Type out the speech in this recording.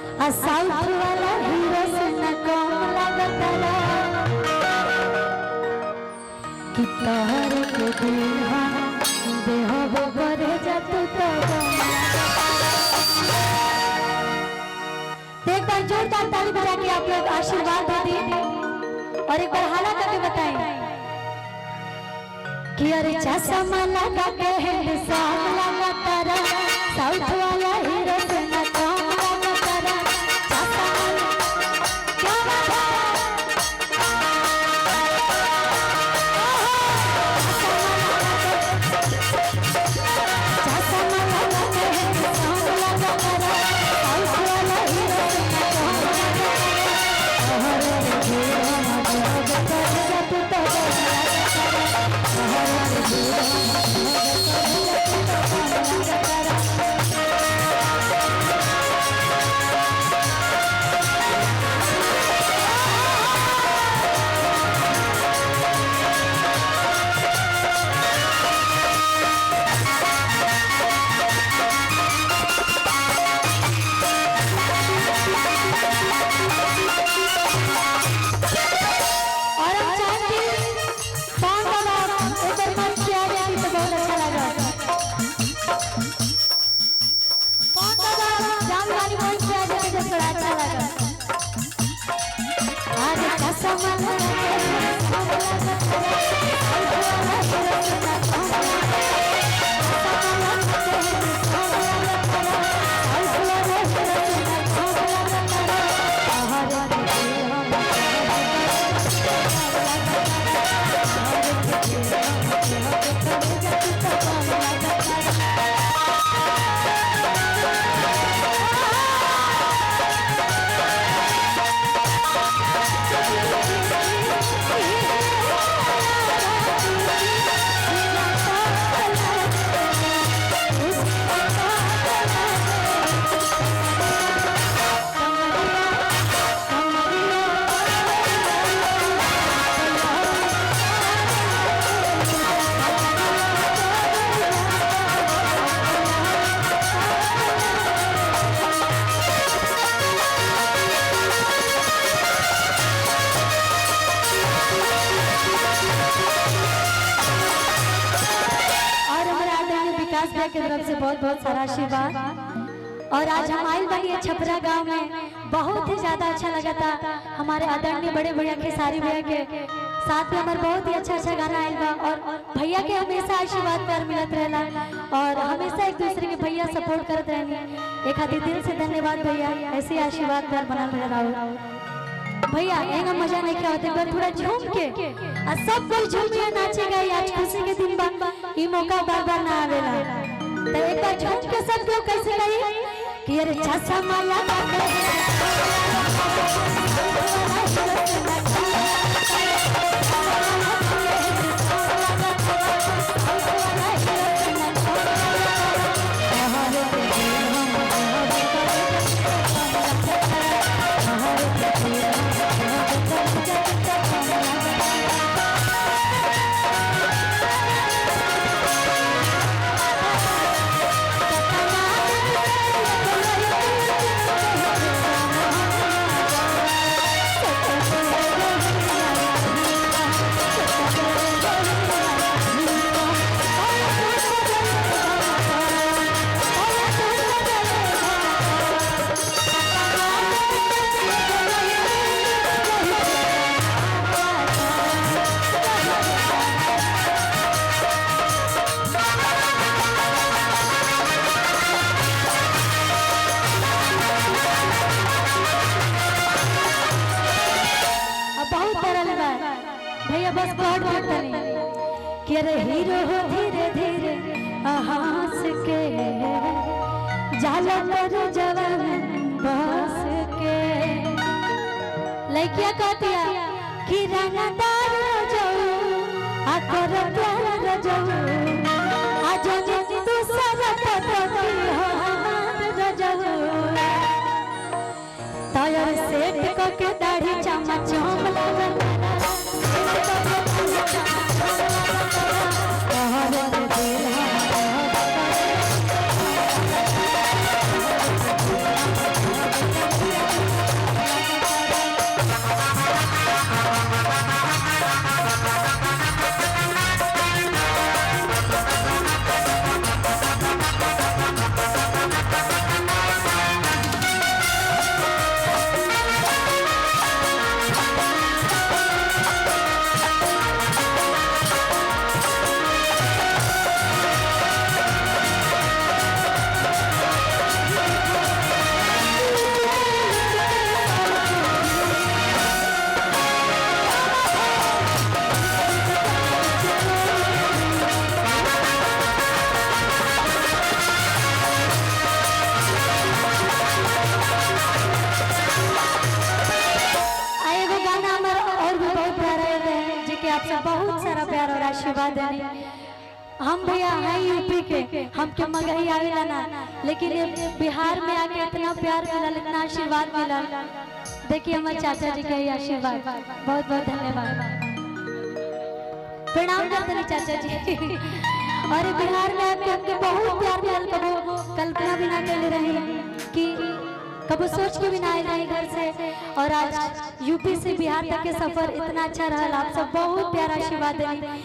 South वाला hero से न कम लगता कि तोहर के दिल देहबो करे जतु तो एक बार जोरदार ताली बजा के आप लोग आशीर्वाद दे दी और एक बार हाला करके बताएं कि अरे चश्मा लगा के हैंडसम लगा तारा साउथ वाला हीरो से न कम लगा तारा क्या बात है चश्मा लगा के हैंडसम लगा तारा साउथ वाला हीरो से न कम लगा के तरफ से बहुत बहुत सारा आशीर्वाद। और आज हम आए बनी छपरा गांव में बहुत ही ज्यादा अच्छा लगा था। हमारे आदरणीय बड़े भैया खेसारी भैया के साथ में हमारे बहुत ही अच्छा गाना आयल बा और भैया के हमेशा आशीर्वाद प्यार मिलत रहला और हमेशा एक दूसरे के भैया सपोर्ट करते रहनी। एक आदि दिल से धन्यवाद भैया, ऐसे आशीर्वाद प्यार बना रहा भैया। एंगा मजा नहीं क्या होते थोड़ा झूम के सब कोई झूम के नाचेगा। आज खुशी के दिन बा ये मौका बार बार ना आवेला तो एक बार झूम के सब लोग कैसे गए कि अरे चश्मा लगा के भैया बस गॉड करते कि अरे हीरो हो धीरे धीरे हंस के जाला कर जवान बस के लड़किया कहतिया कि रंगदार जाऊ आकर प्यार जाऊ आज तू सरत पति हाथ जाऊ तायर सेट को के दाढ़ी चमच लगा हम भैया हैं यूपी के, हमके मगही आवेला ना, लेकिन ये बिहार में आके इतना प्यार मिलल, इतना आशीर्वाद मिलल। देखिए हमारे चाचा जी के आशीर्वाद, बहुत बहुत धन्यवाद, प्रणाम करते हैं चाचा जी। और बिहार में आके हमके बहुत प्यार मिलल, कबो कल्पना भी ना कर रही कि कबो सोच के भी ना आए रही घर से, और आज यूपी से बिहार तक के सफर इतना अच्छा रहा। आप सब बहुत प्यारा आशीर्वाद देनी।